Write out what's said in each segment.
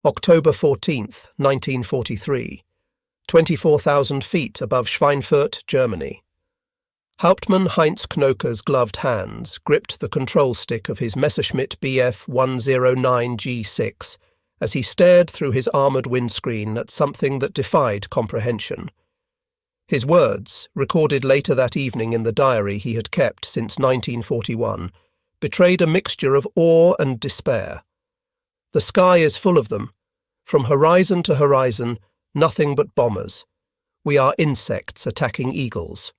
October 14th, 1943. 24,000 feet above Schweinfurt, Germany. Hauptmann Heinz Knoke's gloved hands gripped the control stick of his Messerschmitt Bf 109 G6 as he stared through his armoured windscreen at something that defied comprehension. His words, recorded later that evening in the diary he had kept since 1941, betrayed a mixture of awe and despair. The sky is full of them. From horizon to horizon, nothing but bombers. We are insects attacking eagles.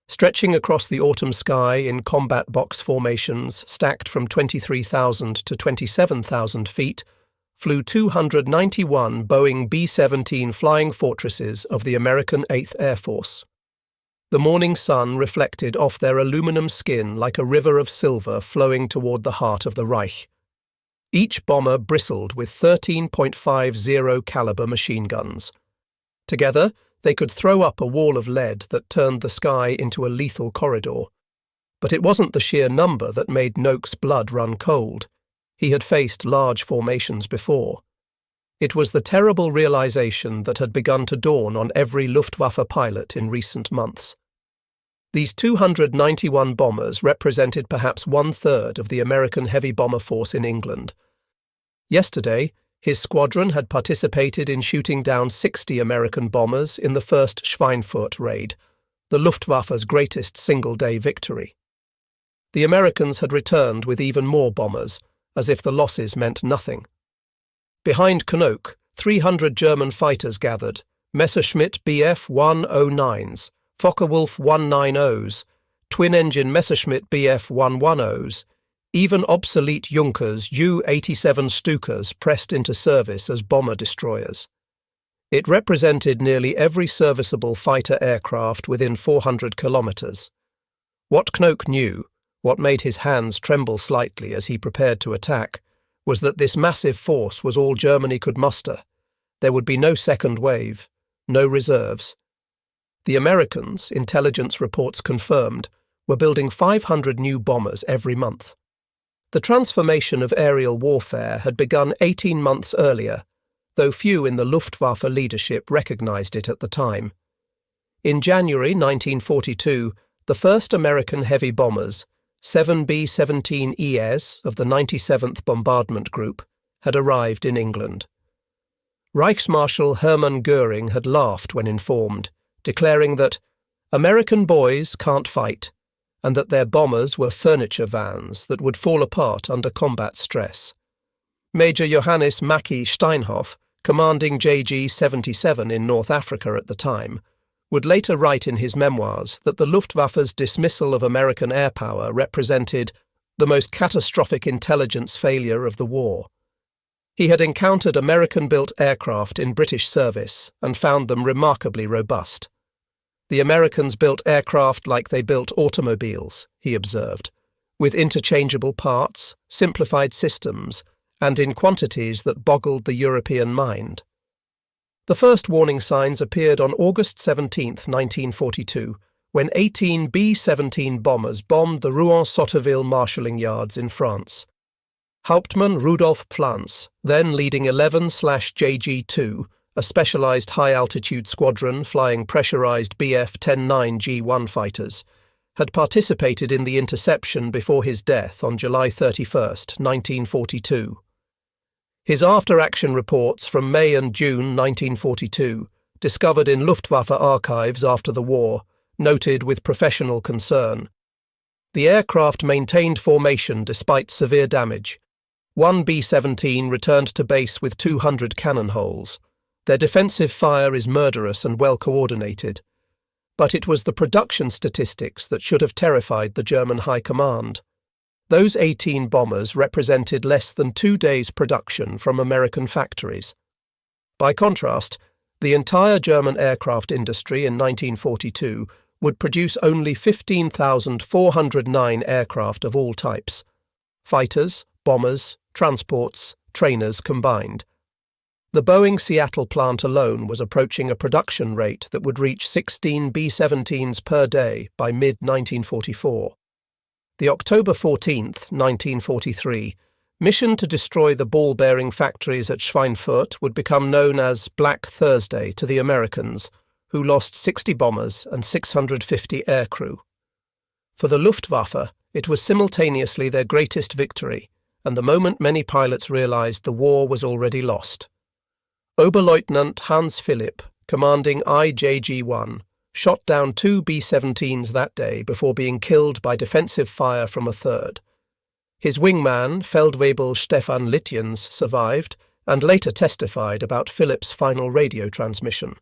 Stretching across the autumn sky in combat box formations stacked from 23,000 to 27,000 feet, flew 291 Boeing B-17 Flying Fortresses of the American 8th Air Force. The morning sun reflected off their aluminum skin like a river of silver flowing toward the heart of the Reich. Each bomber bristled with 13.50 caliber machine guns. Together, they could throw up a wall of lead that turned the sky into a lethal corridor. But it wasn't the sheer number that made Knoke's blood run cold. He had faced large formations before. It was the terrible realization that had begun to dawn on every Luftwaffe pilot in recent months. These 291 bombers represented perhaps one-third of the American heavy bomber force in England. Yesterday, his squadron had participated in shooting down 60 American bombers in the first Schweinfurt raid, the Luftwaffe's greatest single-day victory. The Americans had returned with even more bombers, as if the losses meant nothing. Behind Knoke, 300 German fighters gathered, Messerschmitt Bf 109s, Focke-Wulf 190s, twin-engine Messerschmitt Bf 110s, even obsolete Junkers Ju-87 Stukas pressed into service as bomber destroyers. It represented nearly every serviceable fighter aircraft within 400 kilometres. What Knoke knew, what made his hands tremble slightly as he prepared to attack, was that this massive force was all Germany could muster. There would be no second wave, no reserves. The Americans, intelligence reports confirmed, were building 500 new bombers every month. The transformation of aerial warfare had begun 18 months earlier, though few in the Luftwaffe leadership recognized it at the time. In January 1942, the first American heavy bombers, 7 B-17Es of the 97th Bombardment Group, had arrived in England. Reichsmarschall Hermann Göring had laughed when informed, declaring that American boys can't fight, and that their bombers were furniture vans that would fall apart under combat stress. Major Johannes Steinhoff, commanding JG-77 in North Africa at the time, would later write in his memoirs that the Luftwaffe's dismissal of American air power represented the most catastrophic intelligence failure of the war. He had encountered American-built aircraft in British service and found them remarkably robust. The Americans built aircraft like they built automobiles, he observed, with interchangeable parts, simplified systems, and in quantities that boggled the European mind. The first warning signs appeared on August 17, 1942, when 18 B-17 bombers bombed the Rouen-Sotteville marshalling yards in France. Hauptmann Rudolf Pflanz, then leading 11/JG-2, a specialized high-altitude squadron flying pressurized Bf-10-9 G-1 fighters, had participated in the interception before his death on July 31, 1942. His after-action reports from May and June 1942, discovered in Luftwaffe archives after the war, noted with professional concern. The aircraft maintained formation despite severe damage. One B-17 returned to base with 200 cannon holes. Their defensive fire is murderous and well coordinated. But it was the production statistics that should have terrified the German High Command. Those 18 bombers represented less than 2 days' production from American factories. By contrast, the entire German aircraft industry in 1942 would produce only 15,409 aircraft of all types: fighters, bombers, transports, trainers combined. The Boeing Seattle plant alone was approaching a production rate that would reach 16 B-17s per day by mid-1944. The October 14, 1943, Mission to destroy the ball-bearing factories at Schweinfurt would become known as Black Thursday to the Americans, who lost 60 bombers and 650 aircrew. For the Luftwaffe, it was simultaneously their greatest victory, and the moment many pilots realized the war was already lost. Oberleutnant Hans Philipp, commanding IJG-1, shot down 2 B-17s that day before being killed by defensive fire from a third. His wingman, Feldwebel Stefan Litjens, survived and later testified about Philipp's final radio transmission.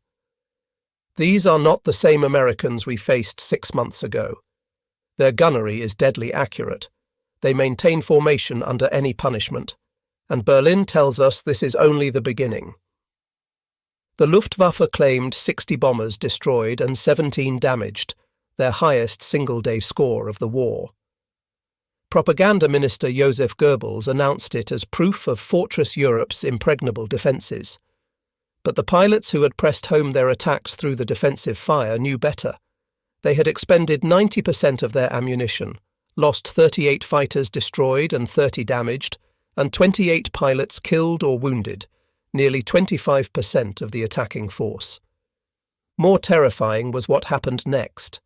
These are not the same Americans we faced 6 months ago. Their gunnery is deadly accurate. They maintain formation under any punishment, and Berlin tells us this is only the beginning. The Luftwaffe claimed 60 bombers destroyed and 17 damaged, their highest single-day score of the war. Propaganda Minister Joseph Goebbels announced it as proof of Fortress Europe's impregnable defences. But the pilots who had pressed home their attacks through the defensive fire knew better. They had expended 90% of their ammunition, lost 38 fighters destroyed and 30 damaged, and 28 pilots killed or wounded, nearly 25% of the attacking force. More terrifying was what happened next.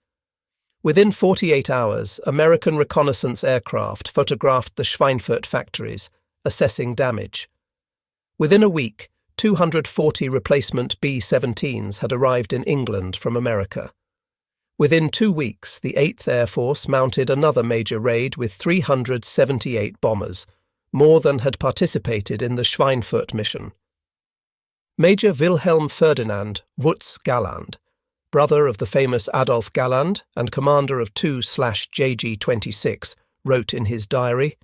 Within 48 hours, American reconnaissance aircraft photographed the Schweinfurt factories, assessing damage. Within a week, 240 replacement B-17s had arrived in England from America. Within 2 weeks, the 8th Air Force mounted another major raid with 378 bombers, more than had participated in the Schweinfurt mission. Major Wilhelm Ferdinand Wutz Galland, brother of the famous Adolf Galland and commander of 2/JG-26, wrote in his diary,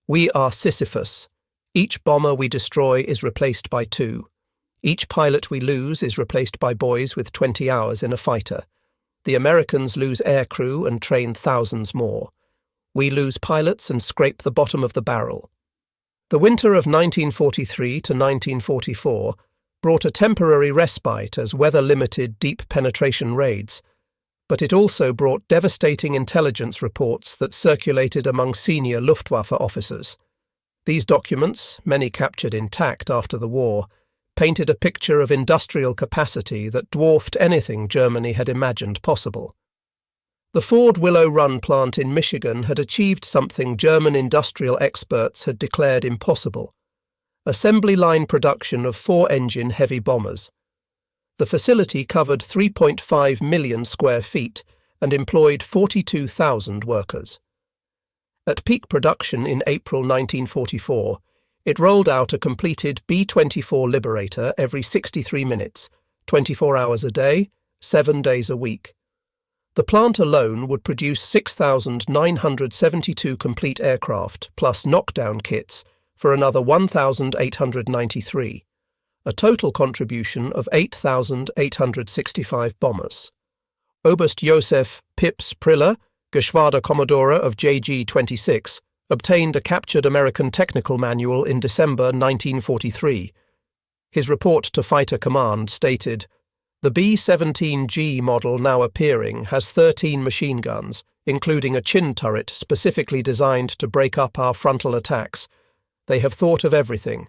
"We are Sisyphus. Each bomber we destroy is replaced by 2. Each pilot we lose is replaced by boys with 20 hours in a fighter. The Americans lose aircrew and train thousands more. We lose pilots and scrape the bottom of the barrel." The winter of 1943 to 1944 brought a temporary respite as weather-limited deep penetration raids, but it also brought devastating intelligence reports that circulated among senior Luftwaffe officers. These documents, many captured intact after the war, painted a picture of industrial capacity that dwarfed anything Germany had imagined possible. The Ford Willow Run plant in Michigan had achieved something German industrial experts had declared impossible: assembly line production of 4-engine heavy bombers. The facility covered 3.5 million square feet and employed 42,000 workers. At peak production in April 1944, it rolled out a completed B-24 Liberator every 63 minutes, 24 hours a day, 7 days a week. The plant alone would produce 6,972 complete aircraft plus knockdown kits for another 1,893, a total contribution of 8,865 bombers. Oberst Josef Pips Priller, Geschwaderkommodore of JG-26, obtained a captured American technical manual in December 1943. His report to Fighter Command stated, "The B-17G model now appearing has 13 machine guns, including a chin turret specifically designed to break up our frontal attacks. They have thought of everything.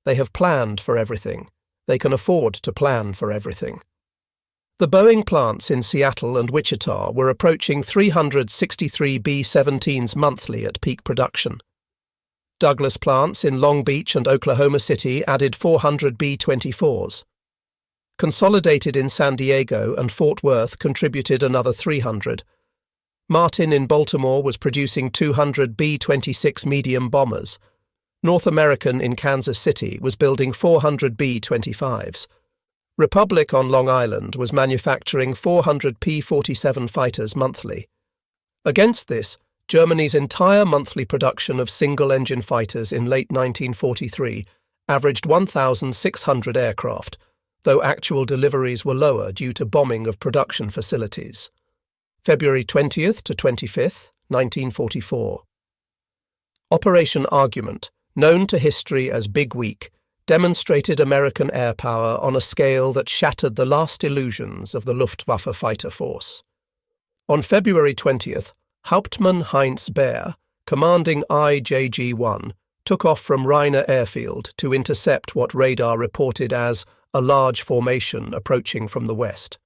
They have planned for everything. They can afford to plan for everything." The Boeing plants in Seattle and Wichita were approaching 363 B-17s monthly at peak production. Douglas plants in Long Beach and Oklahoma City added 400 B-24s. Consolidated in San Diego and Fort Worth contributed another 300. Martin in Baltimore was producing 200 B-26 medium bombers. North American in Kansas City was building 400 B-25s. Republic on Long Island was manufacturing 400 P-47 fighters monthly. Against this, Germany's entire monthly production of single-engine fighters in late 1943 averaged 1,600 aircraft, though actual deliveries were lower due to bombing of production facilities. February 20th to 25th, 1944. Operation Argument, known to history as Big Week, demonstrated American air power on a scale that shattered the last illusions of the Luftwaffe fighter force. On February 20th, Hauptmann Heinz Beer, commanding IJG-1, took off from Rainer Airfield to intercept what radar reported as a large formation approaching from the west.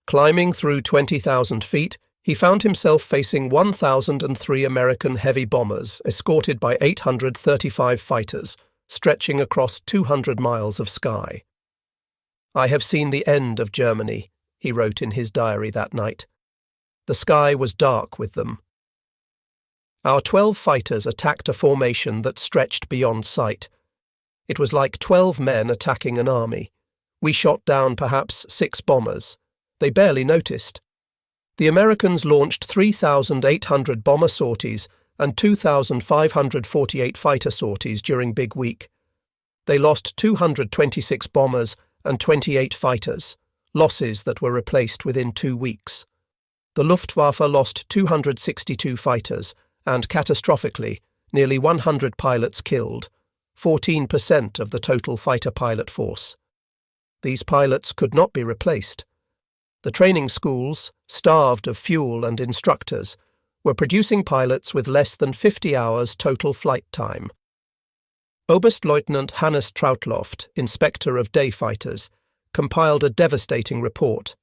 Climbing through 20,000 feet, he found himself facing 1,003 American heavy bombers escorted by 835 fighters, stretching across 200 miles of sky. "I have seen the end of Germany," he wrote in his diary that night. The sky was dark with them. Our 12 fighters attacked a formation that stretched beyond sight. It was like 12 men attacking an army. We shot down perhaps 6 bombers. They barely noticed. The Americans launched 3,800 bomber sorties and 2,548 fighter sorties during Big Week. They lost 226 bombers and 28 fighters, losses that were replaced within 2 weeks. The Luftwaffe lost 262 fighters and, catastrophically, nearly 100 pilots killed, 14% of the total fighter pilot force. These pilots could not be replaced. The training schools, starved of fuel and instructors, were producing pilots with less than 50 hours total flight time. Oberstleutnant Hannes Trautloft, inspector of day fighters, compiled a devastating report.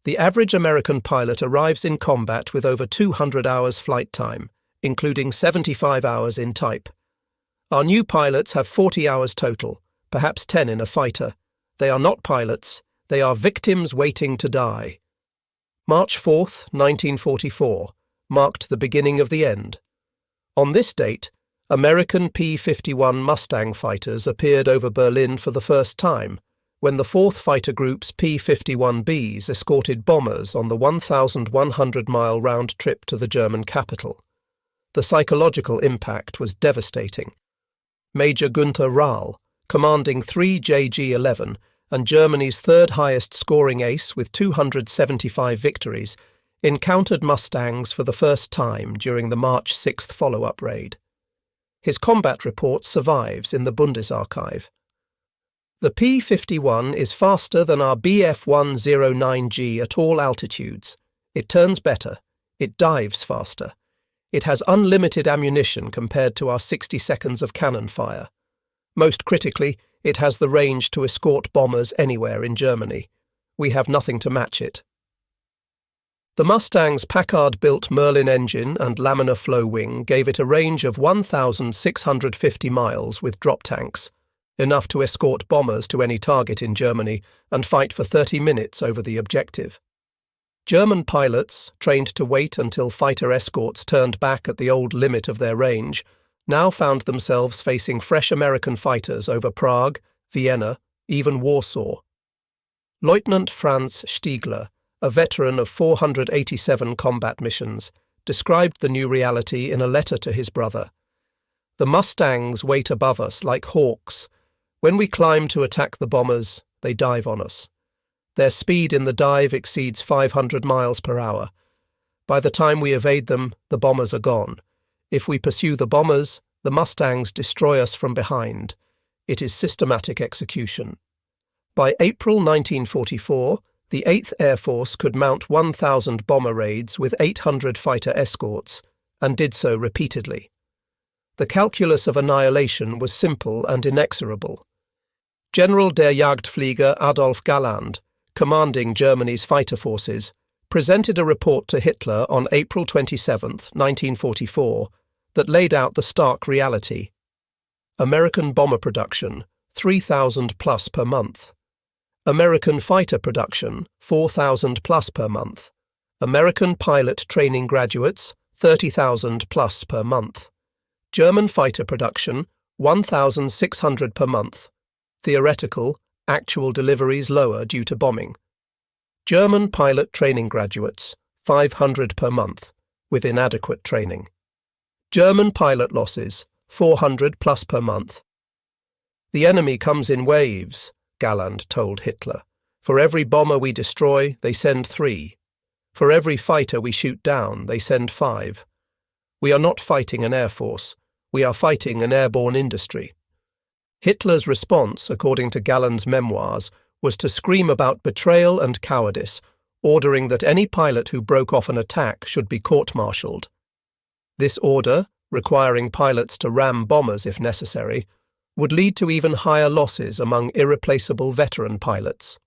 The average American pilot arrives in combat with over 200 hours flight time, including 75 hours in type. Our new pilots have 40 hours total, perhaps 10 in a fighter. They are not pilots. They are victims waiting to die. March 4th, 1944, marked the beginning of the end. On this date, American P-51 Mustang fighters appeared over Berlin for the first time, when the 4th Fighter Group's P-51Bs escorted bombers on the 1,100-mile round trip to the German capital. The psychological impact was devastating. Major Günther Rahl, commanding 3 JG-11, and Germany's third highest scoring ace with 275 victories, encountered Mustangs for the first time during the March 6th follow-up raid. His combat report survives in the Bundesarchiv. The P-51 is faster than our Bf-109G at all altitudes. It turns better. It dives faster. It has unlimited ammunition compared to our 60 seconds of cannon fire. Most critically, it has the range to escort bombers anywhere in Germany. We have nothing to match it. The Mustang's Packard-built Merlin engine and laminar flow wing gave it a range of 1,650 miles with drop tanks, enough to escort bombers to any target in Germany and fight for 30 minutes over the objective. German pilots, trained to wait until fighter escorts turned back at the old limit of their range, now found themselves facing fresh American fighters over Prague, Vienna, even Warsaw. Lieutenant Franz Stiegler, a veteran of 487 combat missions, described the new reality in a letter to his brother. "The Mustangs wait above us like hawks. When we climb to attack the bombers, they dive on us. Their speed in the dive exceeds 500 miles per hour. By the time we evade them, the bombers are gone. If we pursue the bombers, the Mustangs destroy us from behind. It is systematic execution." By April 1944, the 8th Air Force could mount 1,000 bomber raids with 800 fighter escorts, and did so repeatedly. The calculus of annihilation was simple and inexorable. General der Jagdflieger Adolf Galland, commanding Germany's fighter forces, presented a report to Hitler on April 27, 1944, that laid out the stark reality. American bomber production, 3,000 plus per month. American fighter production, 4,000 plus per month. American pilot training graduates, 30,000 plus per month. German fighter production, 1,600 per month. Theoretical, actual deliveries lower due to bombing. German pilot training graduates, 500 per month, with inadequate training. German pilot losses, 400 plus per month. "The enemy comes in waves," Galland told Hitler. "For every bomber we destroy, they send 3. For every fighter we shoot down, they send 5. We are not fighting an air force. We are fighting an airborne industry." Hitler's response, according to Galland's memoirs, was to scream about betrayal and cowardice, ordering that any pilot who broke off an attack should be court-martialed. This order, requiring pilots to ram bombers if necessary, would lead to even higher losses among irreplaceable veteran pilots.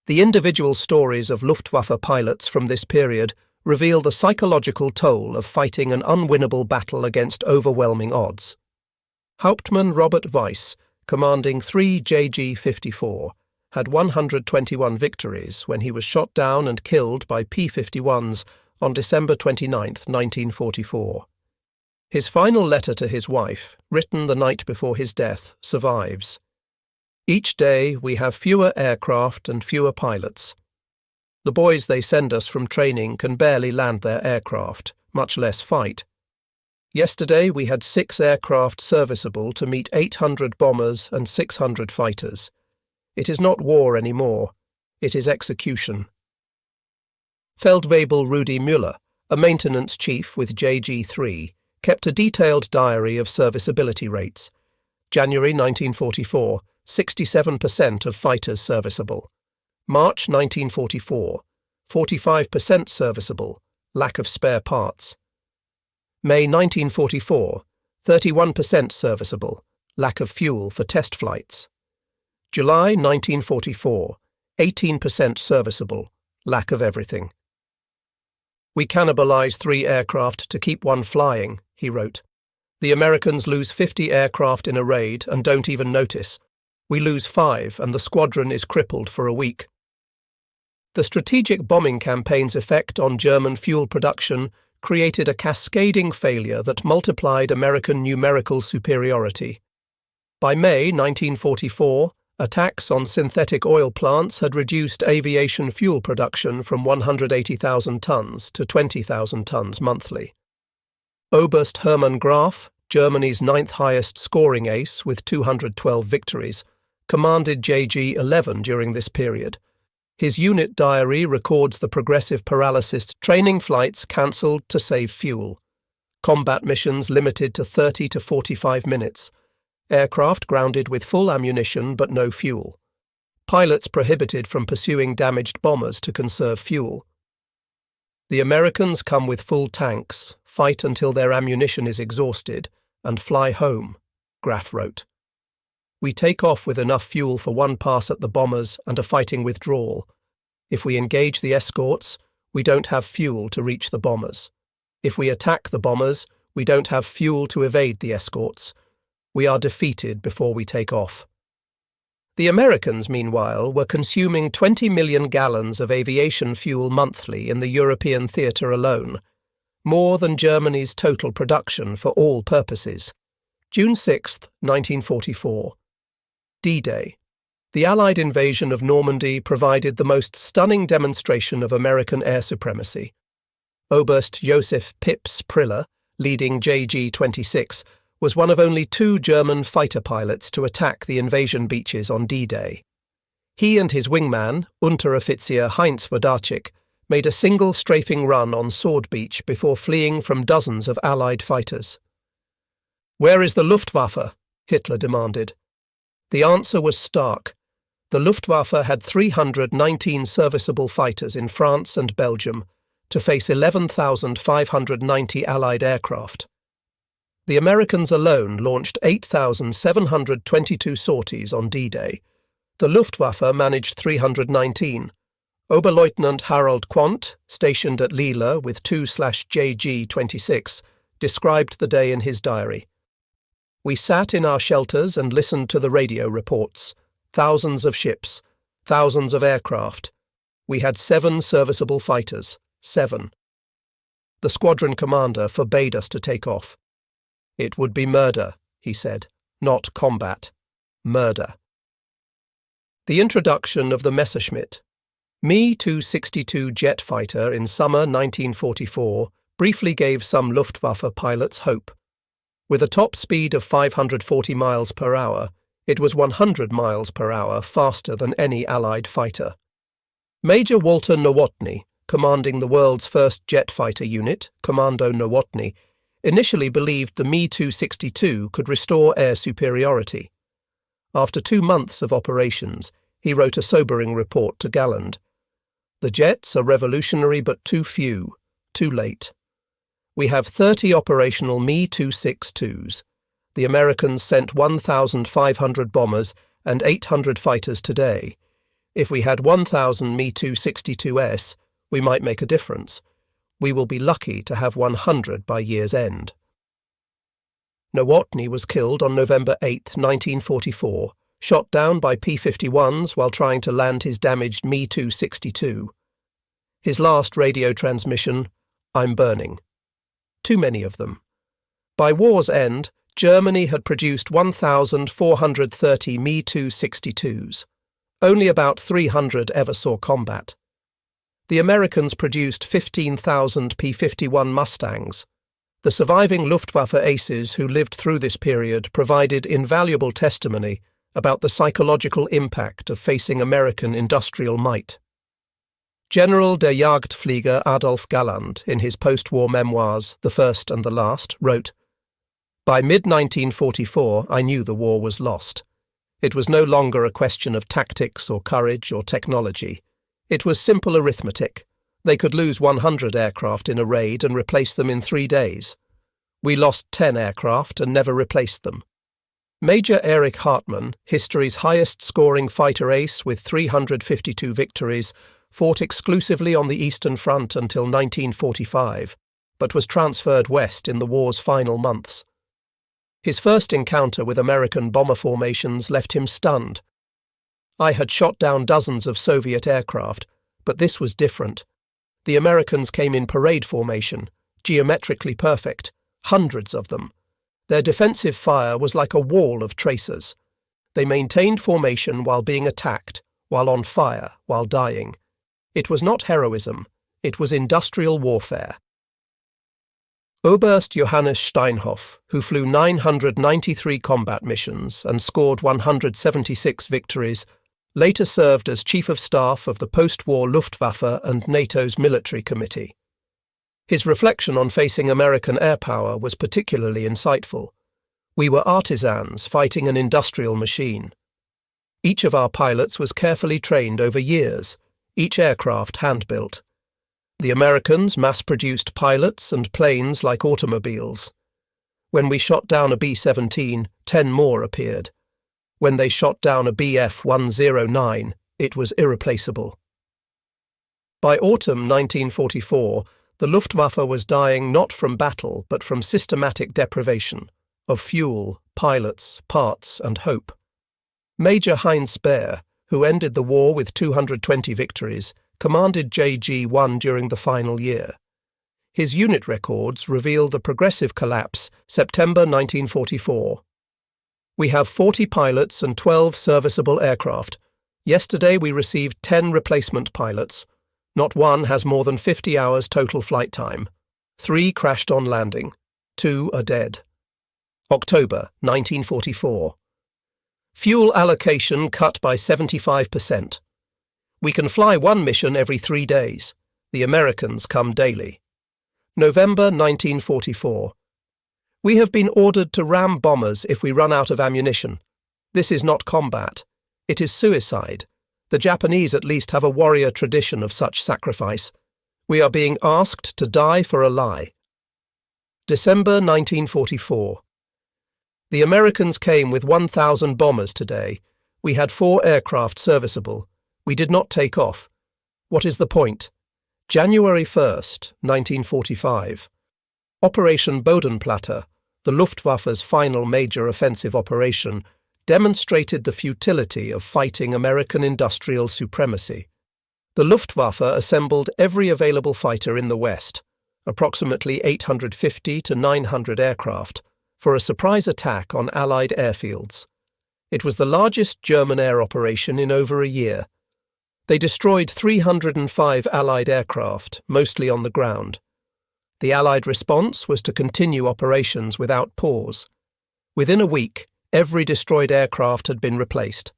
The individual stories of Luftwaffe pilots from this period reveal the psychological toll of fighting an unwinnable battle against overwhelming odds. Hauptmann Robert Weiss, commanding 3 JG-54, had 121 victories when he was shot down and killed by P-51s on December 29, 1944. His final letter to his wife, written the night before his death, survives. Each day we have fewer aircraft and fewer pilots. The boys they send us from training can barely land their aircraft, much less fight. Yesterday we had 6 aircraft serviceable to meet 800 bombers and 600 fighters. It is not war anymore, it is execution. Feldwebel Rudi Müller, a maintenance chief with JG-3, kept a detailed diary of serviceability rates. January 1944, 67% of fighters serviceable. March 1944, 45% serviceable, lack of spare parts. May 1944, 31% serviceable, lack of fuel for test flights. July 1944, 18% serviceable, lack of everything. "We cannibalize 3 aircraft to keep 1 flying," he wrote. "The Americans lose 50 aircraft in a raid and don't even notice. We lose 5 and the squadron is crippled for a week." The strategic bombing campaign's effect on German fuel production created a cascading failure that multiplied American numerical superiority. By May 1944, attacks on synthetic oil plants had reduced aviation fuel production from 180,000 tons to 20,000 tons monthly. Oberst Hermann Graf, Germany's 9th highest scoring ace with 212 victories, commanded JG-11 during this period. His unit diary records the progressive paralysis training flights cancelled to save fuel, combat missions limited to 30 to 45 minutes, aircraft grounded with full ammunition but no fuel, pilots prohibited from pursuing damaged bombers to conserve fuel. "The Americans come with full tanks, fight until their ammunition is exhausted, and fly home," Graf wrote. "We take off with enough fuel for 1 pass at the bombers and a fighting withdrawal. If we engage the escorts, we don't have fuel to reach the bombers. If we attack the bombers, we don't have fuel to evade the escorts. We are defeated before we take off." The Americans, meanwhile, were consuming 20 million gallons of aviation fuel monthly in the European theatre alone, more than Germany's total production for all purposes. June 6, 1944. D-Day. The Allied invasion of Normandy provided the most stunning demonstration of American air supremacy. Oberst Joseph Pips Priller, leading JG-26, was one of only 2 German fighter pilots to attack the invasion beaches on D-Day. He and his wingman, Unteroffizier Heinz Knoke, made a single strafing run on Sword Beach before fleeing from dozens of Allied fighters. "Where is the Luftwaffe?" Hitler demanded. The answer was stark. The Luftwaffe had 319 serviceable fighters in France and Belgium to face 11,590 Allied aircraft. The Americans alone launched 8,722 sorties on D-Day. The Luftwaffe managed 319. Oberleutnant Harald Quandt, stationed at Lille with 2/JG-26, described the day in his diary. "We sat in our shelters and listened to the radio reports. Thousands of ships, thousands of aircraft. We had 7 serviceable fighters, 7. The squadron commander forbade us to take off. It would be murder, he said, not combat. Murder." The introduction of the Messerschmitt. Me-262 jet fighter in summer 1944 briefly gave some Luftwaffe pilots hope. With a top speed of 540 miles per hour, it was 100 miles per hour faster than any Allied fighter. Major Walter Nowotny, commanding the world's first jet fighter unit, Commando Nowotny, initially believed the Me-262 could restore air superiority. After 2 months of operations, he wrote a sobering report to Galland. "The jets are revolutionary but too few, too late. We have 30 operational Me-262s. The Americans sent 1,500 bombers and 800 fighters today. If we had 1,000 Me-262s, we might make a difference. We will be lucky to have 100 by year's end. Nowotny was killed on November 8, 1944, shot down by P-51s while trying to land his damaged Me-262. His last radio transmission, "I'm burning." Too many of them. By war's end, Germany had produced 1,430 Me-262s. Only about 300 ever saw combat. The Americans produced 15,000 P-51 Mustangs. The surviving Luftwaffe aces who lived through this period provided invaluable testimony about the psychological impact of facing American industrial might. General der Jagdflieger Adolf Galland, in his post-war memoirs, The First and the Last, wrote, "By mid-1944 I knew the war was lost. It was no longer a question of tactics or courage or technology. It was simple arithmetic. They could lose 100 aircraft in a raid and replace them in 3 days. We lost 10 aircraft and never replaced them." Major Erich Hartmann, history's highest-scoring fighter ace with 352 victories, fought exclusively on the Eastern Front until 1945, but was transferred west in the war's final months. His first encounter with American bomber formations left him stunned. "I had shot down dozens of Soviet aircraft, but this was different. The Americans came in parade formation, geometrically perfect, hundreds of them. Their defensive fire was like a wall of tracers. They maintained formation while being attacked, while on fire, while dying. It was not heroism, it was industrial warfare." Oberst Johannes Steinhoff, who flew 993 combat missions and scored 176 victories, later served as Chief of Staff of the post-war Luftwaffe and NATO's Military Committee. His reflection on facing American air power was particularly insightful. "We were artisans fighting an industrial machine. Each of our pilots was carefully trained over years, each aircraft hand-built. The Americans mass-produced pilots and planes like automobiles. When we shot down a B-17, 10 more appeared. When they shot down a Bf-109, it was irreplaceable." By autumn 1944, the Luftwaffe was dying not from battle but from systematic deprivation of fuel, pilots, parts, and hope. Major Heinz Knoke, who ended the war with 220 victories, commanded JG-1 during the final year. His unit records reveal the progressive collapse September 1944. "We have 40 pilots and 12 serviceable aircraft. Yesterday we received 10 replacement pilots. Not one has more than 50 hours total flight time. 3 crashed on landing. 2 are dead." October 1944. "Fuel allocation cut by 75%. We can fly one mission every 3 days. The Americans come daily." November 1944. "We have been ordered to ram bombers if we run out of ammunition. This is not combat. It is suicide. The Japanese at least have a warrior tradition of such sacrifice. We are being asked to die for a lie." December 1944. "The Americans came with 1,000 bombers today. We had 4 aircraft serviceable. We did not take off. What is the point?" January 1st, 1945. Operation Bodenplatte, the Luftwaffe's final major offensive operation, demonstrated the futility of fighting American industrial supremacy. The Luftwaffe assembled every available fighter in the West, approximately 850 to 900 aircraft, for a surprise attack on Allied airfields. It was the largest German air operation in over a year. They destroyed 305 Allied aircraft, mostly on the ground. The Allied response was to continue operations without pause. Within a week, every destroyed aircraft had been replaced.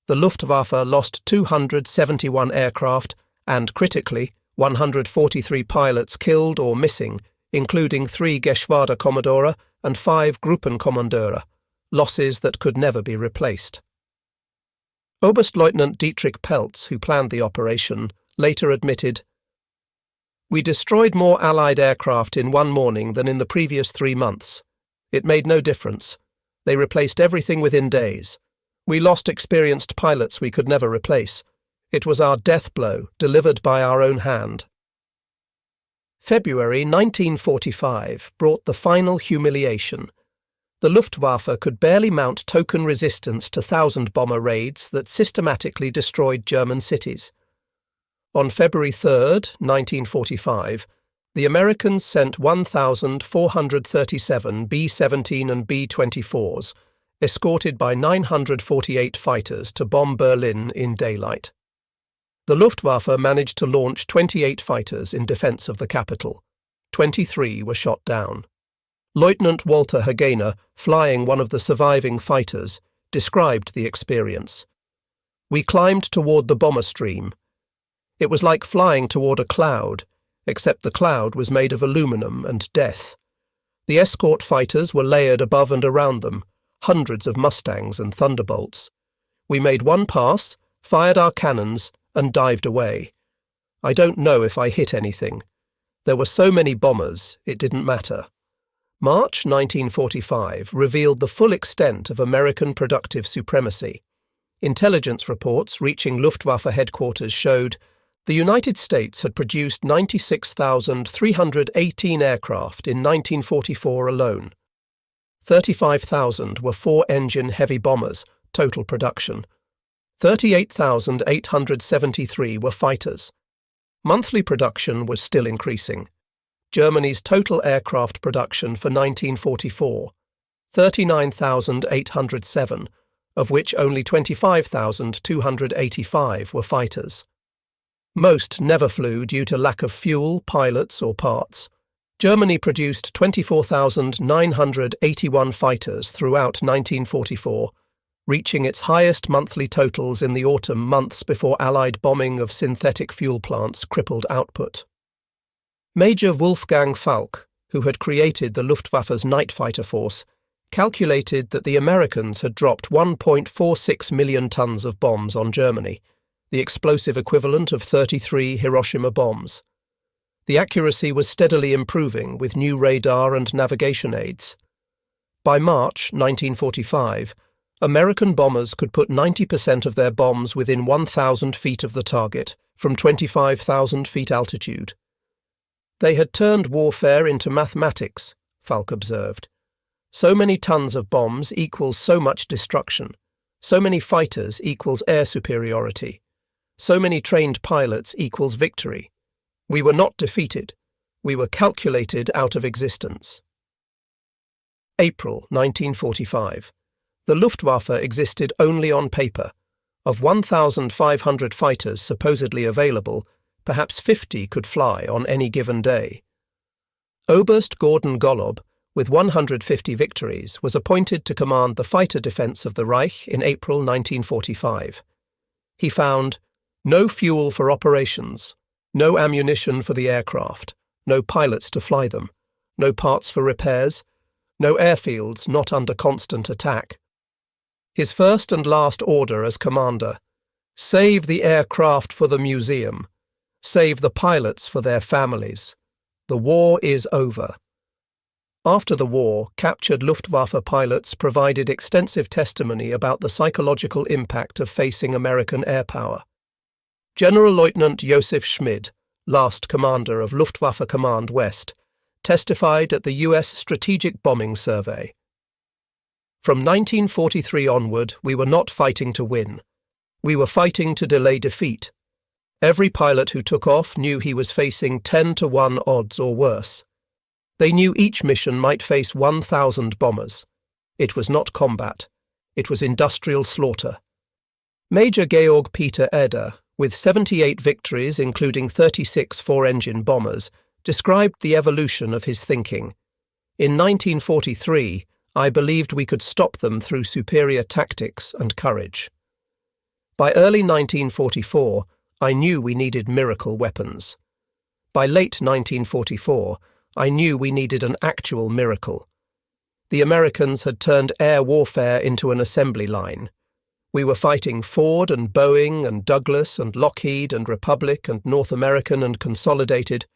The Luftwaffe lost 271 aircraft and, critically, 143 pilots killed or missing, including 3 Geschwaderkommandore and 5 Gruppenkommandeure, losses that could never be replaced. Oberstleutnant Dietrich Peltz, who planned the operation, later admitted, We destroyed more Allied aircraft in one morning than in the previous 3 months. It made no difference. They replaced everything within days. We lost experienced pilots we could never replace. It was our death blow, delivered by our own hand. February 1945 brought the final humiliation. The Luftwaffe could barely mount token resistance to 1,000-bomber raids that systematically destroyed German cities. On February 3, 1945, the Americans sent 1,437 B-17 and B-24s, escorted by 948 fighters, to bomb Berlin in daylight. The Luftwaffe managed to launch 28 fighters in defense of the capital. 23 were shot down. Lieutenant Walter Hagener, flying one of the surviving fighters, described the experience. "We climbed toward the bomber stream. It was like flying toward a cloud, except the cloud was made of aluminum and death. The escort fighters were layered above and around them, hundreds of Mustangs and Thunderbolts. We made one pass, fired our cannons, and dived away. I don't know if I hit anything. There were so many bombers, it didn't matter." March 1945 revealed the full extent of American productive supremacy. Intelligence reports reaching Luftwaffe headquarters showed the United States had produced 96,318 aircraft in 1944 alone. 35,000 were 4-engine heavy bombers, total production. 38,873 were fighters. Monthly production was still increasing. Germany's total aircraft production for 1944, 39,807, of which only 25,285 were fighters. Most never flew due to lack of fuel, pilots, or parts. Germany produced 24,981 fighters throughout 1944, reaching its highest monthly totals in the autumn months before Allied bombing of synthetic fuel plants crippled output. Major Wolfgang Falk, who had created the Luftwaffe's night fighter force, calculated that the Americans had dropped 1.46 million tons of bombs on Germany, the explosive equivalent of 33 Hiroshima bombs. The accuracy was steadily improving with new radar and navigation aids. By March 1945, American bombers could put 90% of their bombs within 1,000 feet of the target, from 25,000 feet altitude. They had turned warfare into mathematics, Falk observed. So many tons of bombs equals so much destruction. So many fighters equals air superiority. So many trained pilots equals victory. We were not defeated. We were calculated out of existence. April 1945. The Luftwaffe existed only on paper. Of 1,500 fighters supposedly available, perhaps 50 could fly on any given day. Oberst Gordon Golob, with 150 victories, was appointed to command the fighter defense of the Reich in April 1945. He found no fuel for operations, no ammunition for the aircraft, no pilots to fly them, no parts for repairs, no airfields not under constant attack. His first and last order as commander: save the aircraft for the museum, save the pilots for their families. The war is over. After the war, captured Luftwaffe pilots provided extensive testimony about the psychological impact of facing American air power. General Lieutenant Josef Schmid, last commander of Luftwaffe Command West, testified at the U.S. Strategic Bombing Survey. From 1943 onward, we were not fighting to win. We were fighting to delay defeat. Every pilot who took off knew he was facing 10-to-1 odds or worse. They knew each mission might face 1,000 bombers. It was not combat. It was industrial slaughter. Major Georg Peter Eder, with 78 victories including 36 4-engine bombers, described the evolution of his thinking. In 1943, I believed we could stop them through superior tactics and courage. By early 1944, I knew we needed miracle weapons. By late 1944, I knew we needed an actual miracle. The Americans had turned air warfare into an assembly line. We were fighting Ford and Boeing and Douglas and Lockheed and Republic and North American and Consolidated,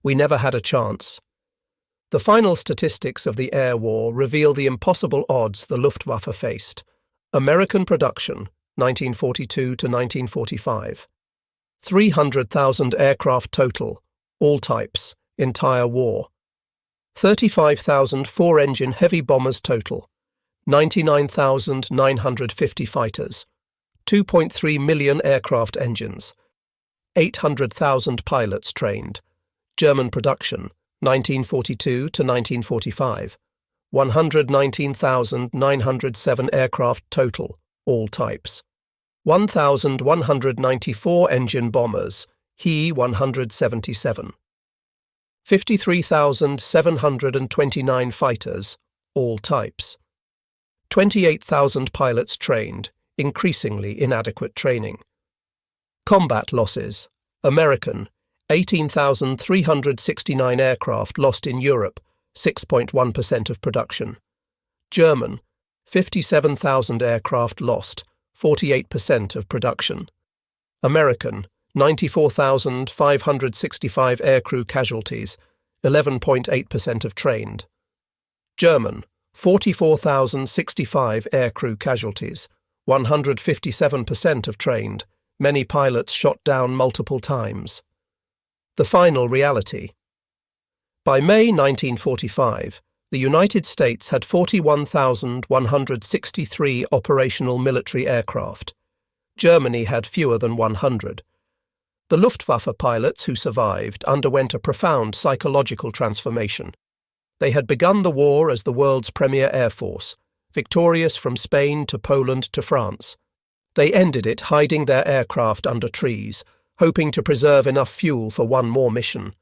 We never had a chance. The final statistics of the air war reveal the impossible odds the Luftwaffe faced. American production, 1942 to 1945. 300,000 aircraft total, all types, entire war. 35,000 four-engine heavy bombers total. 99,950 fighters. 2.3 million aircraft engines. 800,000 pilots trained. German production, 1942 to 1945. 119,907 aircraft total, all types. 1,194 engine bombers, He 177. 53,729 fighters, all types. 28,000 pilots trained, increasingly inadequate training. Combat losses. American, 18,369 aircraft lost in Europe, 6.1% of production. German, 57,000 aircraft lost, 48% of production. American, 94,565 aircrew casualties, 11.8% of trained. German, 44,065 aircrew casualties, 157% of trained, many pilots shot down multiple times. The final reality. By May 1945, the United States had 41,163 operational military aircraft. Germany had fewer than 100. The Luftwaffe pilots who survived underwent a profound psychological transformation. They had begun the war as the world's premier air force, victorious from Spain to Poland to France. They ended it hiding their aircraft under trees, hoping to preserve enough fuel for one more mission.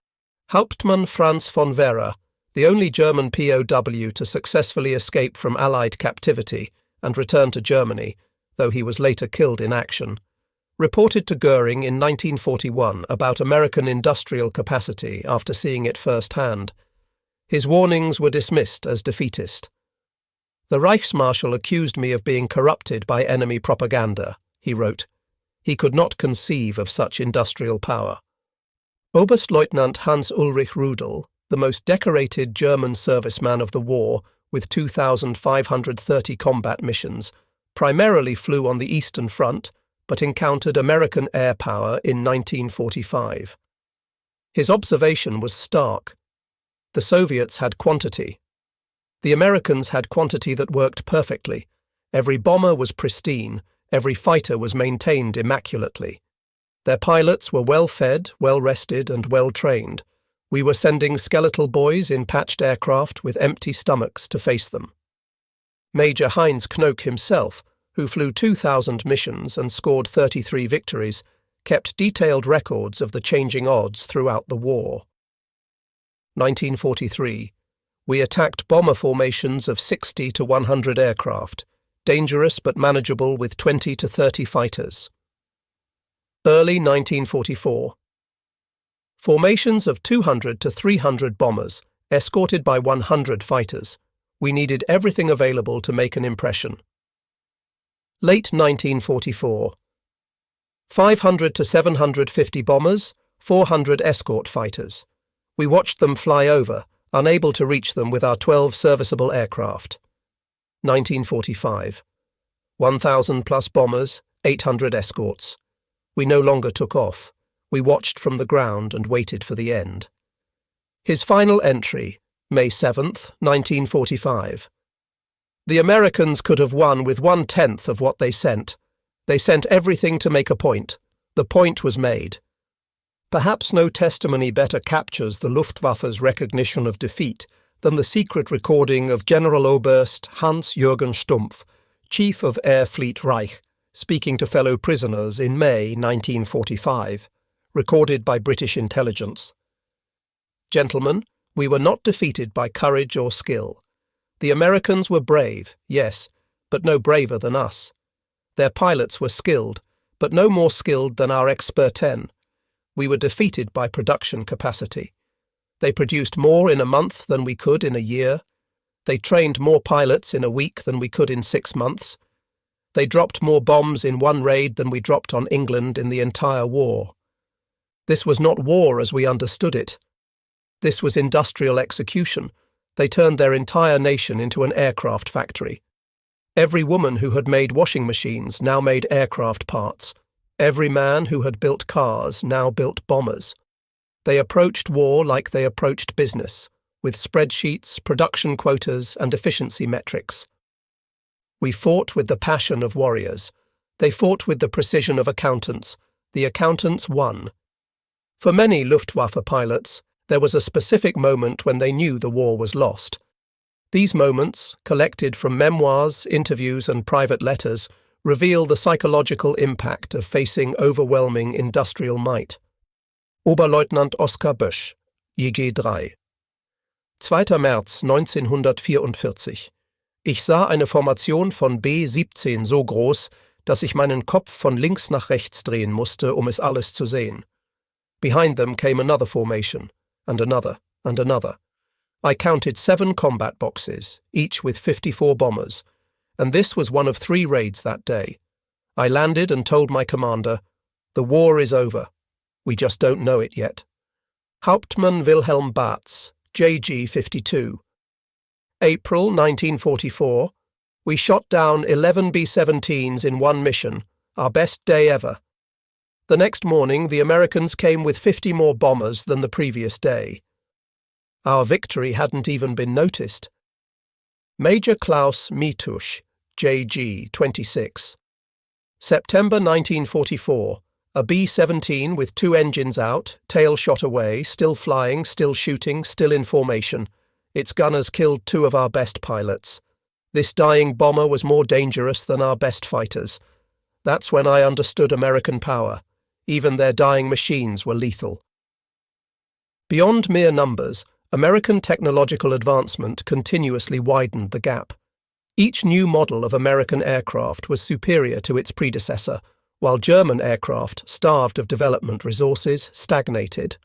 Hauptmann Franz von Vera, the only German POW to successfully escape from Allied captivity and return to Germany, though he was later killed in action, reported to Goering in 1941 about American industrial capacity after seeing it firsthand. His warnings were dismissed as defeatist. "The Reichsmarshal accused me of being corrupted by enemy propaganda," he wrote. He could not conceive of such industrial power. Oberstleutnant Hans-Ulrich Rudel, the most decorated German serviceman of the war, with 2,530 combat missions, primarily flew on the Eastern Front, but encountered American air power in 1945. His observation was stark. The Soviets had quantity. The Americans had quantity that worked perfectly. Every bomber was pristine. Every fighter was maintained immaculately. Their pilots were well-fed, well-rested, and well-trained. We were sending skeletal boys in patched aircraft with empty stomachs to face them. Major Heinz Knoke himself, who flew 2,000 missions and scored 33 victories, kept detailed records of the changing odds throughout the war. 1943. We attacked bomber formations of 60 to 100 aircraft, dangerous but manageable with 20 to 30 fighters. Early 1944. Formations of 200 to 300 bombers, escorted by 100 fighters. We needed everything available to make an impression. Late 1944. 500 to 750 bombers, 400 escort fighters. We watched them fly over, unable to reach them with our 12 serviceable aircraft. 1945. 1,000 plus bombers, 800 escorts. We no longer took off. We watched from the ground and waited for the end. His final entry, May 7th, 1945. The Americans could have won with 1/10 of what they sent. They sent everything to make a point. The point was made. Perhaps no testimony better captures the Luftwaffe's recognition of defeat than the secret recording of Generaloberst Hans-Jürgen Stumpf, Chief of Air Fleet Reich, speaking to fellow prisoners in May 1945, recorded by British intelligence. "Gentlemen, we were not defeated by courage or skill. The Americans were brave, yes, but no braver than us. Their pilots were skilled, but no more skilled than our Experten. We were defeated by production capacity. They produced more in a month than we could in a year. They trained more pilots in a week than we could in 6 months. They dropped more bombs in one raid than we dropped on England in the entire war. This was not war as we understood it. This was industrial execution. They turned their entire nation into an aircraft factory. Every woman who had made washing machines now made aircraft parts. Every man who had built cars now built bombers. They approached war like they approached business, with spreadsheets, production quotas, and efficiency metrics. We fought with the passion of warriors. They fought with the precision of accountants. The accountants won. For many Luftwaffe pilots, there was a specific moment when they knew the war was lost. These moments, collected from memoirs, interviews, and private letters, reveal the psychological impact of facing overwhelming industrial might. Oberleutnant Oskar Bösch, JG3. 2. März 1944. Ich sah eine Formation von B-17 so groß, dass ich meinen Kopf von links nach rechts drehen musste, um es alles zu sehen. Behind them came another formation, and another, and another. I counted 7 combat boxes, each with 54 bombers, and this was one of 3 raids that day. I landed and told my commander, "The war is over. We just don't know it yet." Hauptmann Wilhelm Bartz, JG-52. April 1944. We shot down 11 B-17s in one mission, our best day ever. The next morning, the Americans came with 50 more bombers than the previous day. Our victory hadn't even been noticed. Major Klaus Mitusch, JG-26. September 1944. A B-17 with 2 engines out, tail shot away, still flying, still shooting, still in formation. Its gunners killed 2 of our best pilots. This dying bomber was more dangerous than our best fighters. That's when I understood American power. Even their dying machines were lethal. Beyond mere numbers, American technological advancement continuously widened the gap. Each new model of American aircraft was superior to its predecessor, while German aircraft, starved of development resources, stagnated.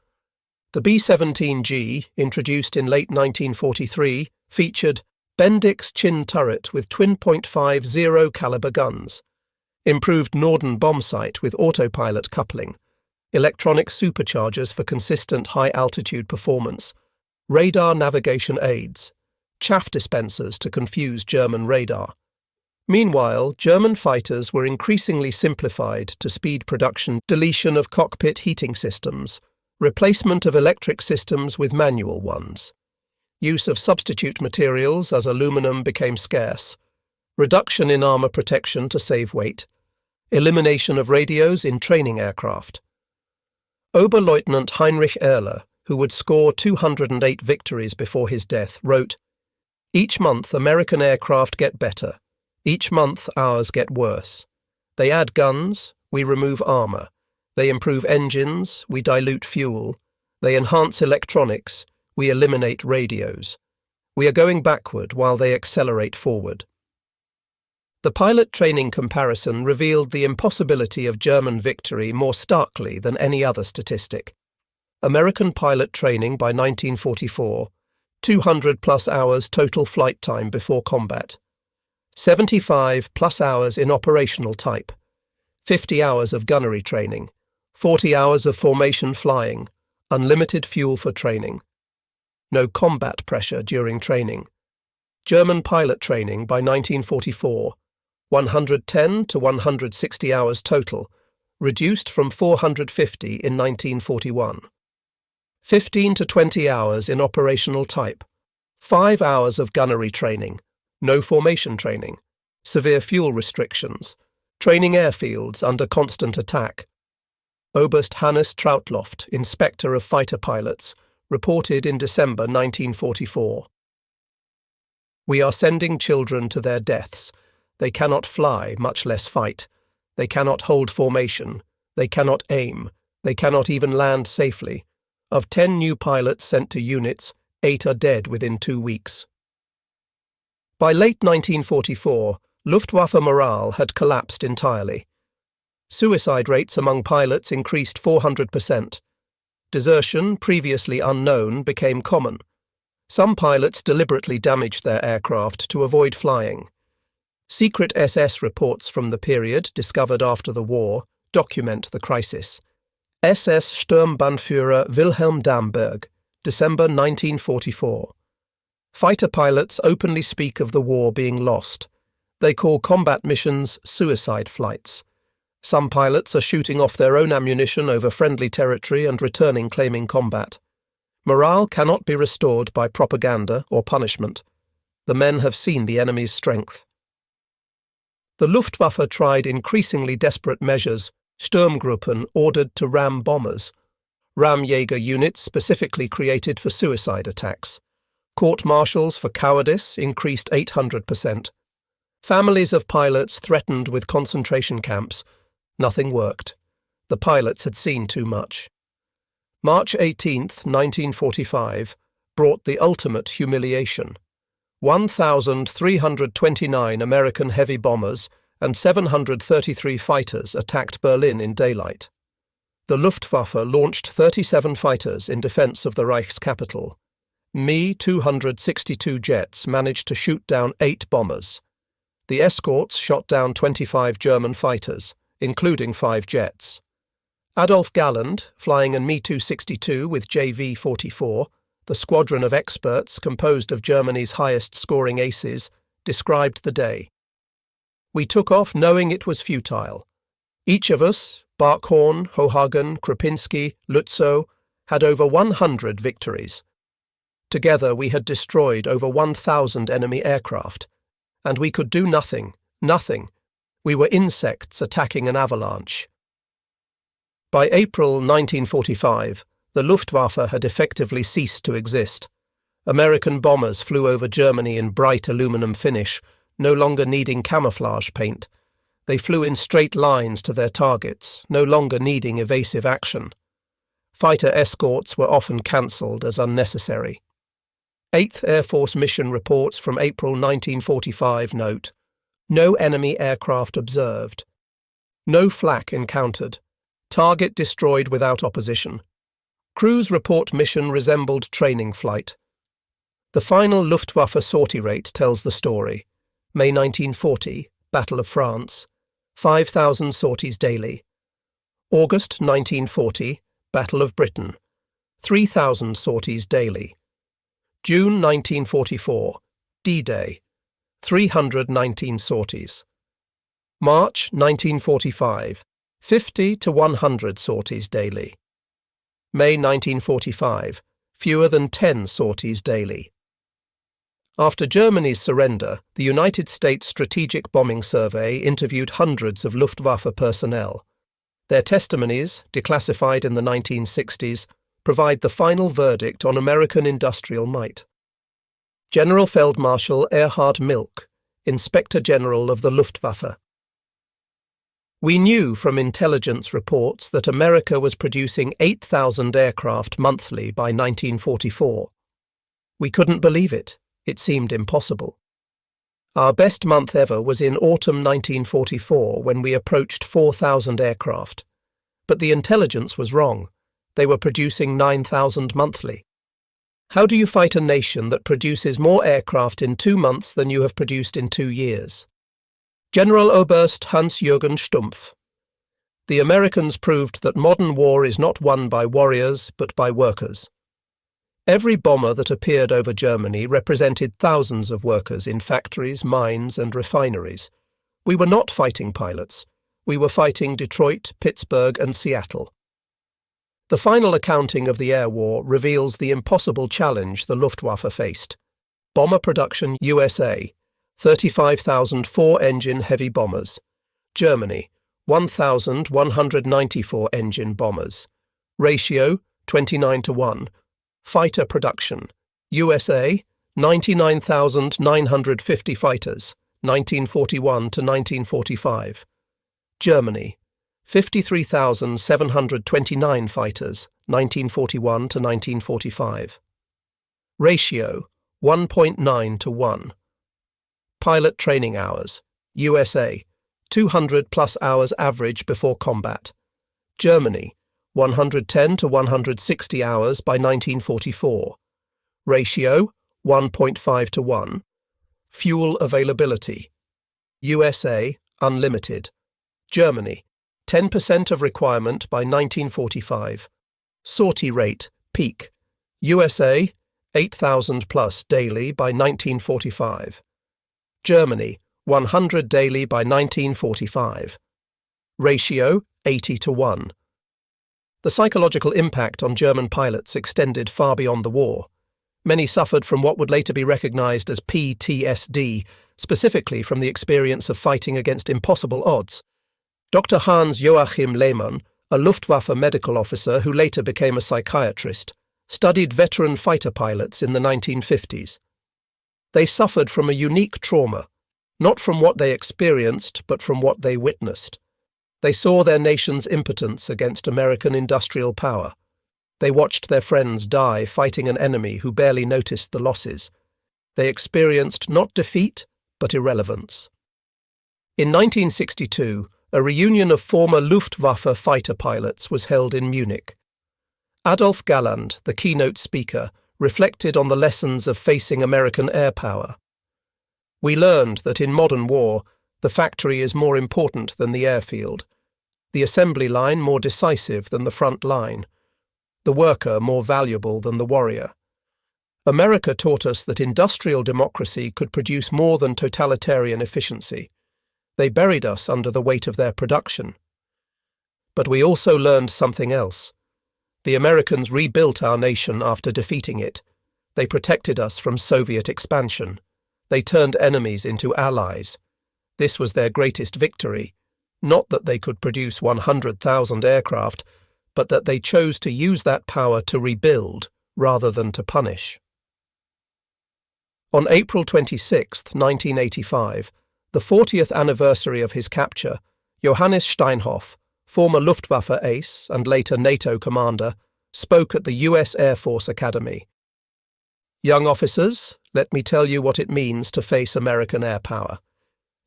The B-17G, introduced in late 1943, featured Bendix Chin turret with twin .50 caliber guns, improved Norden bomb sight with autopilot coupling, electronic superchargers for consistent high-altitude performance, radar navigation aids, chaff dispensers to confuse German radar. Meanwhile, German fighters were increasingly simplified to speed production, deletion of cockpit heating systems, replacement of electric systems with manual ones, use of substitute materials as aluminum became scarce, reduction in armor protection to save weight, elimination of radios in training aircraft. Oberleutnant Heinrich Erler, who would score 208 victories before his death, wrote, "Each month American aircraft get better. Each month ours get worse. They add guns, we remove armor. They improve engines, we dilute fuel. They enhance electronics, we eliminate radios. We are going backward while they accelerate forward." The pilot training comparison revealed the impossibility of German victory more starkly than any other statistic. American pilot training by 1944, 200+ hours total flight time before combat, 75+ hours in operational type, 50 hours of gunnery training, 40 hours of formation flying, unlimited fuel for training. No combat pressure during training. German pilot training by 1944, 110 to 160 hours total, reduced from 450 in 1941. 15 to 20 hours in operational type, 5 hours of gunnery training, no formation training, severe fuel restrictions, training airfields under constant attack. Oberst Hannes Trautloft, Inspector of Fighter Pilots, reported in December 1944. "We are sending children to their deaths. They cannot fly, much less fight. They cannot hold formation. They cannot aim. They cannot even land safely. Of 10 new pilots sent to units, 8 are dead within 2 weeks." By late 1944, Luftwaffe morale had collapsed entirely. Suicide rates among pilots increased 400%. Desertion, previously unknown, became common. Some pilots deliberately damaged their aircraft to avoid flying. Secret SS reports from the period, discovered after the war, document the crisis. SS Sturmbannführer Wilhelm Damberg, December 1944. Fighter pilots openly speak of the war being lost. They call combat missions suicide flights. Some pilots are shooting off their own ammunition over friendly territory and returning claiming combat. Morale cannot be restored by propaganda or punishment. The men have seen the enemy's strength. The Luftwaffe tried increasingly desperate measures, Sturmgruppen ordered to ram bombers, Ramjäger units specifically created for suicide attacks. Court-martials for cowardice increased 800%. Families of pilots threatened with concentration camps. Nothing worked. The pilots had seen too much. March 18, 1945, brought the ultimate humiliation. 1,329 American heavy bombers and 733 fighters attacked Berlin in daylight. The Luftwaffe launched 37 fighters in defense of the Reich's capital. Me-262 jets managed to shoot down 8 bombers. The escorts shot down 25 German fighters, including 5 jets. Adolf Galland, flying a Me-262 with JV-44, the squadron of experts composed of Germany's highest-scoring aces, described the day. "We took off knowing it was futile. Each of us, Barkhorn, Hohagen, Krupinski, Lutzow, had over 100 victories. Together we had destroyed over 1,000 enemy aircraft. And we could do nothing. We were insects attacking an avalanche." By April 1945, the Luftwaffe had effectively ceased to exist. American bombers flew over Germany in bright aluminum finish, no longer needing camouflage paint. They flew in straight lines to their targets, no longer needing evasive action. Fighter escorts were often cancelled as unnecessary. 8th Air Force mission reports from April 1945 note: no enemy aircraft observed. No flak encountered. Target destroyed without opposition. Crews report mission resembled training flight. The final Luftwaffe sortie rate tells the story. May 1940, Battle of France, 5,000 sorties daily. August 1940, Battle of Britain, 3,000 sorties daily. June 1944, D-Day, 319 sorties. March 1945, 50 to 100 sorties daily. May 1945, fewer than 10 sorties daily. After Germany's surrender, the United States Strategic Bombing Survey interviewed hundreds of Luftwaffe personnel. Their testimonies, declassified in the 1960s, provide the final verdict on American industrial might. General Feldmarschall Erich Milch, Inspector General of the Luftwaffe. We knew from intelligence reports that America was producing 8,000 aircraft monthly by 1944. We couldn't believe it. It seemed impossible. Our best month ever was in autumn 1944 when we approached 4,000 aircraft. But the intelligence was wrong. They were producing 9,000 monthly. How do you fight a nation that produces more aircraft in 2 months than you have produced in 2 years? General Oberst Hans-Jürgen Stumpf. The Americans proved that modern war is not won by warriors, but by workers. Every bomber that appeared over Germany represented thousands of workers in factories, mines, and refineries. We were not fighting pilots. We were fighting Detroit, Pittsburgh, and Seattle. The final accounting of the air war reveals the impossible challenge the Luftwaffe faced. Bomber production USA, 35,000 4-engine heavy bombers. Germany, 1,194 engine bombers. Ratio, 29:1. Fighter production. USA, 99,950 fighters, 1941 to 1945. Germany, 53,729 fighters, 1941 to 1945. Ratio, 1.9:1. Pilot training hours. USA, 200 plus hours average before combat. Germany, 110 to 160 hours by 1944. Ratio, 1.5:1. Fuel availability. USA, unlimited. Germany, 10% of requirement by 1945. Sortie rate, peak, USA, 8,000 plus daily by 1945. Germany, 100 daily by 1945. Ratio, 80-1. The psychological impact on German pilots extended far beyond the war. Many suffered from what would later be recognized as PTSD, specifically from the experience of fighting against impossible odds. Dr. Hans Joachim Lehmann, a Luftwaffe medical officer who later became a psychiatrist, studied veteran fighter pilots in the 1950s. They suffered from a unique trauma, not from what they experienced, but from what they witnessed. They saw their nation's impotence against American industrial power. They watched their friends die fighting an enemy who barely noticed the losses. They experienced not defeat, but irrelevance. In 1962, a reunion of former Luftwaffe fighter pilots was held in Munich. Adolf Galland, the keynote speaker, reflected on the lessons of facing American air power. We learned that in modern war, the factory is more important than the airfield, the assembly line more decisive than the front line, the worker more valuable than the warrior. America taught us that industrial democracy could produce more than totalitarian efficiency. They buried us under the weight of their production. But we also learned something else. The Americans rebuilt our nation after defeating it. They protected us from Soviet expansion. They turned enemies into allies. This was their greatest victory, not that they could produce 100,000 aircraft, but that they chose to use that power to rebuild rather than to punish. On April 26, 1985, the 40th anniversary of his capture, Johannes Steinhoff, former Luftwaffe ace and later NATO commander, spoke at the US Air Force Academy. Young officers, let me tell you what it means to face American air power.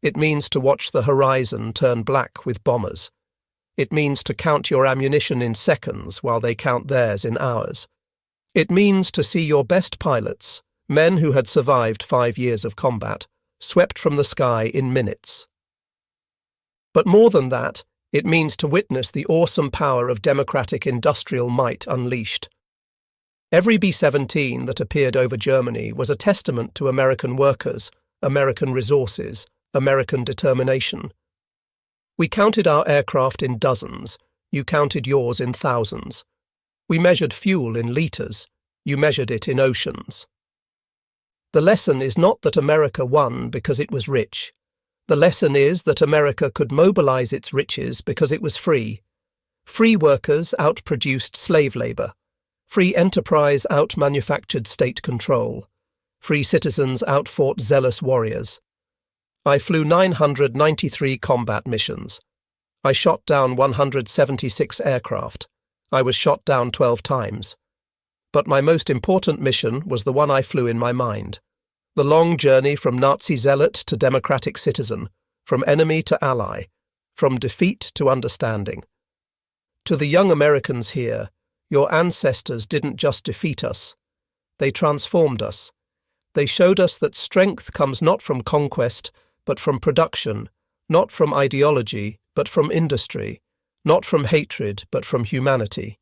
It means to watch the horizon turn black with bombers. It means to count your ammunition in seconds while they count theirs in hours. It means to see your best pilots, men who had survived 5 years of combat, swept from the sky in minutes. But more than that, it means to witness the awesome power of democratic industrial might unleashed. Every B-17 that appeared over Germany was a testament to American workers, American resources, American determination. We counted our aircraft in dozens, you counted yours in thousands. We measured fuel in litres, you measured it in oceans. The lesson is not that America won because it was rich. The lesson is that America could mobilize its riches because it was free. Free workers outproduced slave labor. Free enterprise out-manufactured state control. Free citizens outfought zealous warriors. I flew 993 combat missions. I shot down 176 aircraft. I was shot down 12 times. But my most important mission was the one I flew in my mind. The long journey from Nazi zealot to democratic citizen, from enemy to ally, from defeat to understanding. To the young Americans here, your ancestors didn't just defeat us. They transformed us. They showed us that strength comes not from conquest, but from production, not from ideology, but from industry, not from hatred, but from humanity.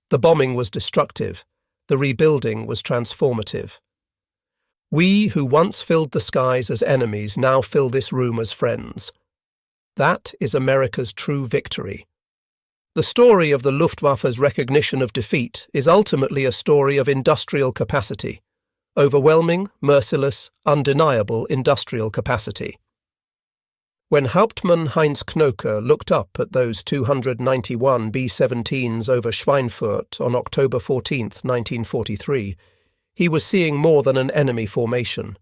The bombing was destructive. The rebuilding was transformative. We who once filled the skies as enemies now fill this room as friends. That is America's true victory. The story of the Luftwaffe's recognition of defeat is ultimately a story of industrial capacity. Overwhelming, merciless, undeniable industrial capacity. When Hauptmann Heinz Knoke looked up at those 291 B-17s over Schweinfurt on October 14, 1943, he was seeing more than an enemy formation.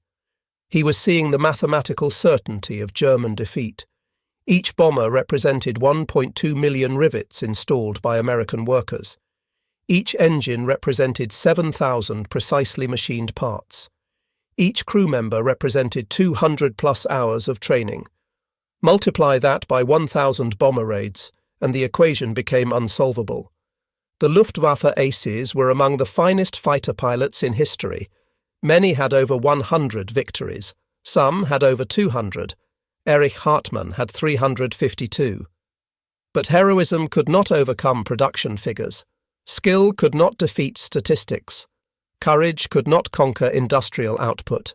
He was seeing the mathematical certainty of German defeat. Each bomber represented 1.2 million rivets installed by American workers. Each engine represented 7,000 precisely machined parts. Each crew member represented 200-plus hours of training. Multiply that by 1,000 bomber raids, and the equation became unsolvable. The Luftwaffe aces were among the finest fighter pilots in history. Many had over 100 victories. Some had over 200. Erich Hartmann had 352. But heroism could not overcome production figures. Skill could not defeat statistics. Courage could not conquer industrial output.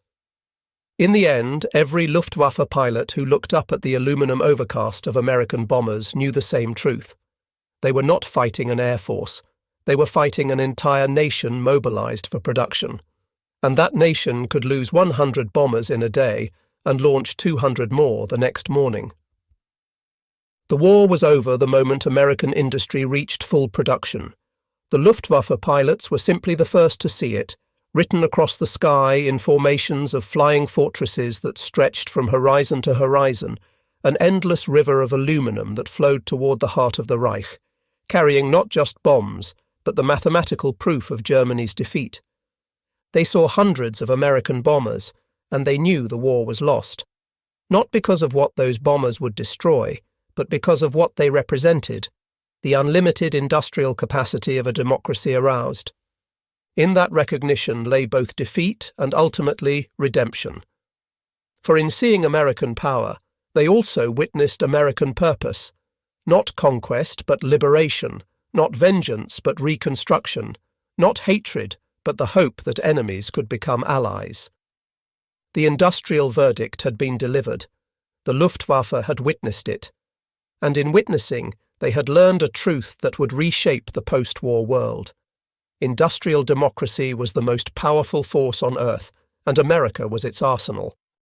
In the end, every Luftwaffe pilot who looked up at the aluminum overcast of American bombers knew the same truth. They were not fighting an air force. They were fighting an entire nation mobilized for production. And that nation could lose 100 bombers in a day and launch 200 more the next morning. The war was over the moment American industry reached full production. The Luftwaffe pilots were simply the first to see it, written across the sky in formations of flying fortresses that stretched from horizon to horizon, an endless river of aluminum that flowed toward the heart of the Reich, carrying not just bombs, but the mathematical proof of Germany's defeat. They saw hundreds of American bombers, and they knew the war was lost, not because of what those bombers would destroy, but because of what they represented, the unlimited industrial capacity of a democracy aroused. In that recognition lay both defeat and ultimately redemption. For in seeing American power, they also witnessed American purpose, not conquest but liberation, not vengeance but reconstruction, not hatred but the hope that enemies could become allies. The industrial verdict had been delivered. The Luftwaffe had witnessed it. And in witnessing, they had learned a truth that would reshape the post-war world. Industrial democracy was the most powerful force on earth, and America was its arsenal.